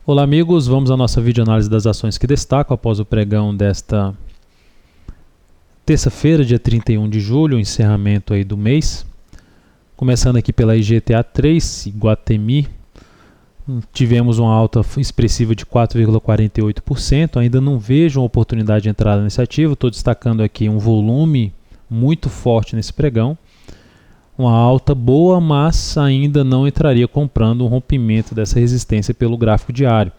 Olá amigos, vamos à nossa videoanálise das ações que destacam após o pregão desta terça-feira, dia 31 de julho, encerramento aí do mês. Começando aqui pela IGTA3, Iguatemi, tivemos uma alta expressiva de 4,48%, ainda não vejo uma oportunidade de entrada nesse ativo, estou destacando aqui um volume muito forte nesse pregão. Uma alta boa, mas ainda não entraria comprando um rompimento dessa resistência pelo gráfico diário.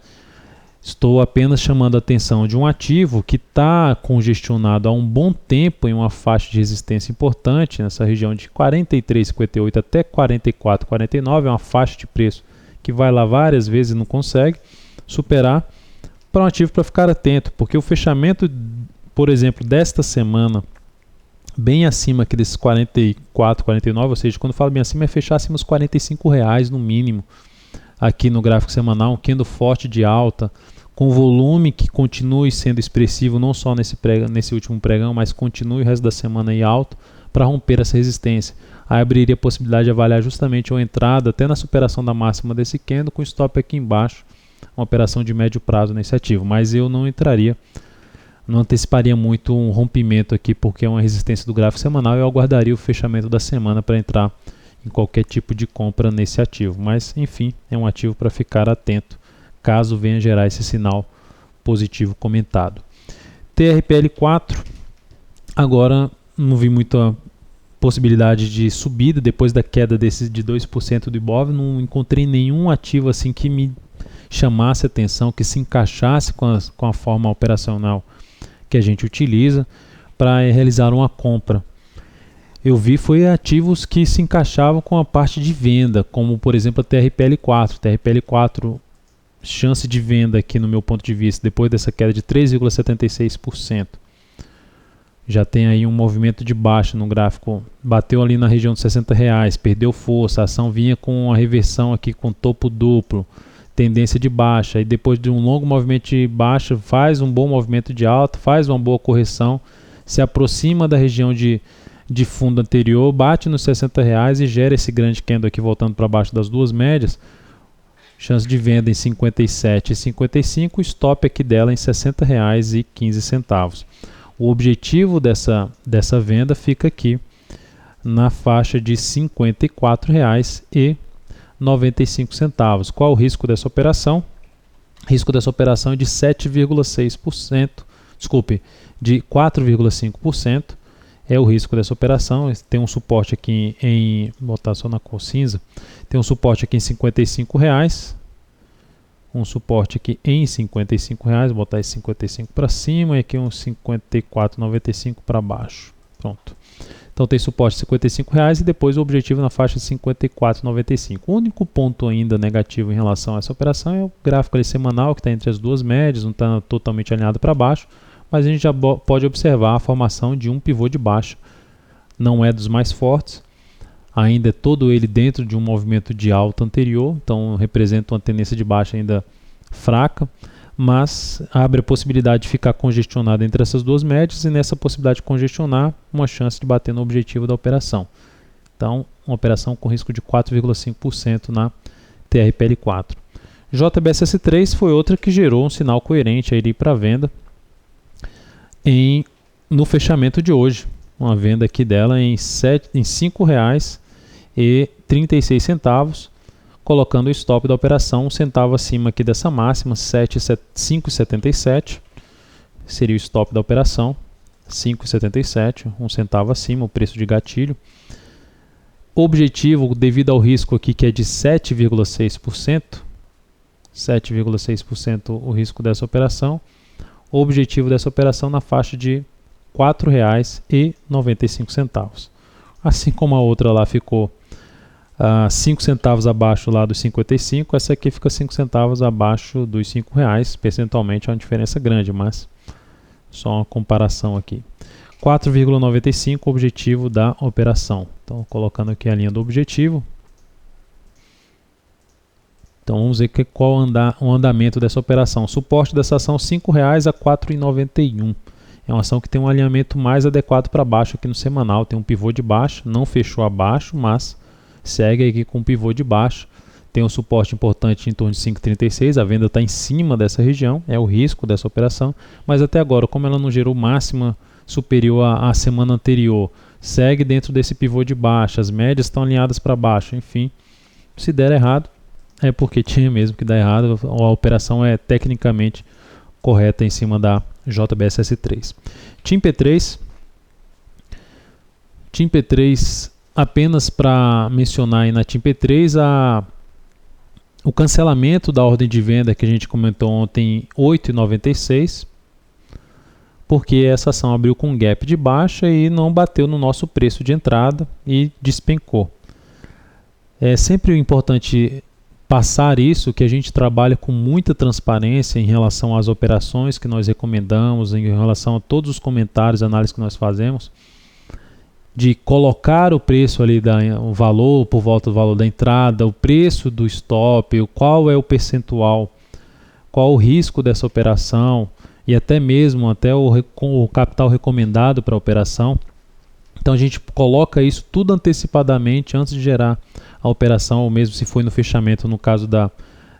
Estou apenas chamando a atenção de um ativo que está congestionado há um bom tempo em uma faixa de resistência importante, nessa região de 43,58 até 44,49, é uma faixa de preço que vai lá várias vezes e não consegue superar, para um ativo para ficar atento, porque o fechamento, por exemplo, desta semana, bem acima aqui desses 44, 49, ou seja, quando eu falo bem acima é fechar acima dos R$45 no mínimo, aqui no gráfico semanal, um candle forte de alta, com volume que continue sendo expressivo, não só nesse último pregão, mas continue o resto da semana aí alto, para romper essa resistência. Aí abriria a possibilidade de avaliar justamente uma entrada até na superação da máxima desse candle, com stop aqui embaixo, uma operação de médio prazo nesse ativo, mas eu não entraria. Não anteciparia muito um rompimento aqui, porque é uma resistência do gráfico semanal e eu aguardaria o fechamento da semana para entrar em qualquer tipo de compra nesse ativo. Mas, enfim, é um ativo para ficar atento, caso venha gerar esse sinal positivo comentado. TRPL4, agora não vi muita possibilidade de subida, depois da queda de 2% do Ibov, não encontrei nenhum ativo assim que me chamasse atenção, que se encaixasse com a forma operacional que a gente utiliza para realizar uma compra. Eu vi foi ativos que se encaixavam com a parte de venda, como por exemplo a TRPL4. TRPL4, chance de venda aqui no meu ponto de vista, depois dessa queda de 3,76%. Já tem aí um movimento de baixa no gráfico, bateu ali na região de R$60, perdeu força, a ação vinha com uma reversão aqui com topo duplo, tendência de baixa, e depois de um longo movimento de baixa, faz um bom movimento de alta, faz uma boa correção, se aproxima da região de fundo anterior, bate nos R$60 e gera esse grande candle aqui voltando para baixo das duas médias, chance de venda em 57,55, stop aqui dela em R$60,15. O objetivo dessa venda fica aqui na faixa de R$54,95. Qual o risco dessa operação? O risco dessa operação é de 7,6%, desculpe, de 4,5%. É o risco dessa operação. Tem um suporte aqui vou botar só na cor cinza. Tem um suporte aqui em R$55. Um suporte aqui em R$55, vou botar esse 55 para cima e aqui um 54,95 para baixo. Pronto. Então tem suporte de R$55 e depois o objetivo na faixa de 54,95. O único ponto ainda negativo em relação a essa operação é o gráfico ali semanal, que está entre as duas médias, não está totalmente alinhado para baixo, mas a gente já pode observar a formação de um pivô de baixa. Não é dos mais fortes, ainda é todo ele dentro de um movimento de alta anterior, então representa uma tendência de baixa ainda fraca, mas abre a possibilidade de ficar congestionado entre essas duas médias e nessa possibilidade de congestionar, uma chance de bater no objetivo da operação. Então, uma operação com risco de 4,5% na TRPL4. JBSS3 foi outra que gerou um sinal coerente aí para venda no fechamento de hoje. Uma venda aqui dela em R$5,36, colocando o stop da operação um centavo acima aqui dessa máxima, 5,77, seria o stop da operação, 5,77, um centavo acima, o preço de gatilho. Objetivo, devido ao risco aqui que é de 7,6% o risco dessa operação, o objetivo dessa operação na faixa de R$4,95. Assim como a outra lá ficou 5 centavos abaixo lá dos 55, essa aqui fica 5 centavos abaixo dos R$5, percentualmente é uma diferença grande, mas só uma comparação aqui. 4,95 o objetivo da operação. Então, colocando aqui a linha do objetivo. Então, vamos ver qual o andamento dessa operação. Suporte dessa ação R$5 a 4,91. É uma ação que tem um alinhamento mais adequado para baixo aqui no semanal. Tem um pivô de baixa, não fechou abaixo, mas segue aqui com um pivô de baixo. tem um suporte importante em torno de 5,36, a venda está em cima dessa região, é o risco dessa operação, mas até agora, como ela não gerou máxima superior à semana anterior, segue dentro desse pivô de baixa, as médias estão alinhadas para baixo, enfim, se der errado, é porque tinha mesmo que dar errado, a operação é tecnicamente correta em cima da JBSS3. TIM P3, apenas para mencionar aí na TIM P3, o cancelamento da ordem de venda que a gente comentou ontem, 8,96, porque essa ação abriu com gap de baixa e não bateu no nosso preço de entrada e despencou. É sempre importante passar isso, que a gente trabalha com muita transparência em relação às operações que nós recomendamos, em relação a todos os comentários, análises que nós fazemos, de colocar o preço ali, o valor por volta do valor da entrada, o preço do stop, qual é o percentual, qual o risco dessa operação e até mesmo o capital recomendado para a operação. Então a gente coloca isso tudo antecipadamente antes de gerar a operação, ou mesmo se foi no fechamento, no caso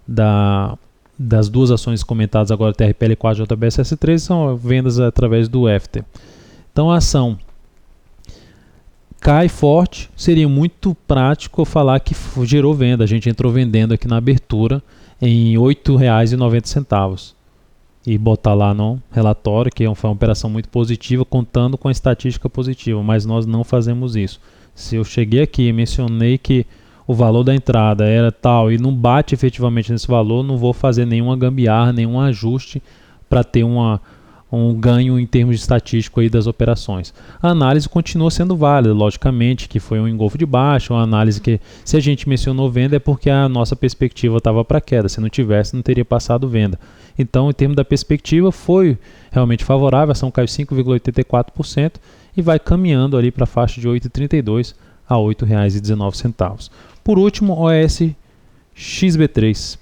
das duas ações comentadas agora, TRPL4 e JBSS3, são vendas através do EFTER. Então a ação cai forte, seria muito prático eu falar que gerou venda, a gente entrou vendendo aqui na abertura em R$ 8,90 e botar lá no relatório que foi uma operação muito positiva, contando com a estatística positiva, mas nós não fazemos isso. Se eu cheguei aqui e mencionei que o valor da entrada era tal e não bate efetivamente nesse valor, não vou fazer nenhuma gambiarra, nenhum ajuste para ter um ganho em termos de estatístico aí das operações. A análise continua sendo válida, logicamente, que foi um engolfo de baixa, uma análise que, se a gente mencionou venda, é porque a nossa perspectiva estava para queda. Se não tivesse, não teria passado venda. Então, em termos da perspectiva, foi realmente favorável, a ação caiu 5,84% e vai caminhando ali para a faixa de 8,32 a R$ 8,19. Por último, OSXB3.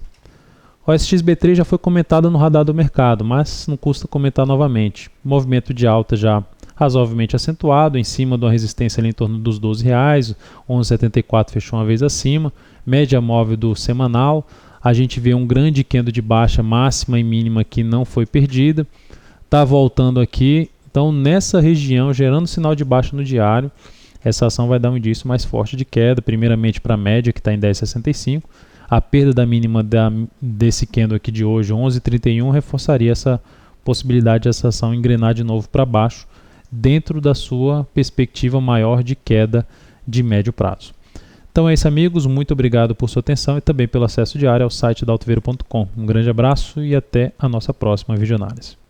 O OSXB3 já foi comentado no radar do mercado, mas não custa comentar novamente. Movimento de alta já razoavelmente acentuado, em cima de uma resistência ali em torno dos R$ 12,00, 11,74 fechou uma vez acima, média móvel do semanal, a gente vê um grande candle de baixa máxima e mínima que não foi perdida, está voltando aqui, então nessa região, gerando sinal de baixa no diário, essa ação vai dar um indício mais forte de queda, primeiramente para a média que está em 10,65, a perda da mínima desse candle aqui de hoje, 11,31, reforçaria essa possibilidade de essa ação engrenar de novo para baixo, dentro da sua perspectiva maior de queda de médio prazo. Então é isso, amigos, muito obrigado por sua atenção e também pelo acesso diário ao site da Altovero.com. Um grande abraço e até a nossa próxima videoanálise.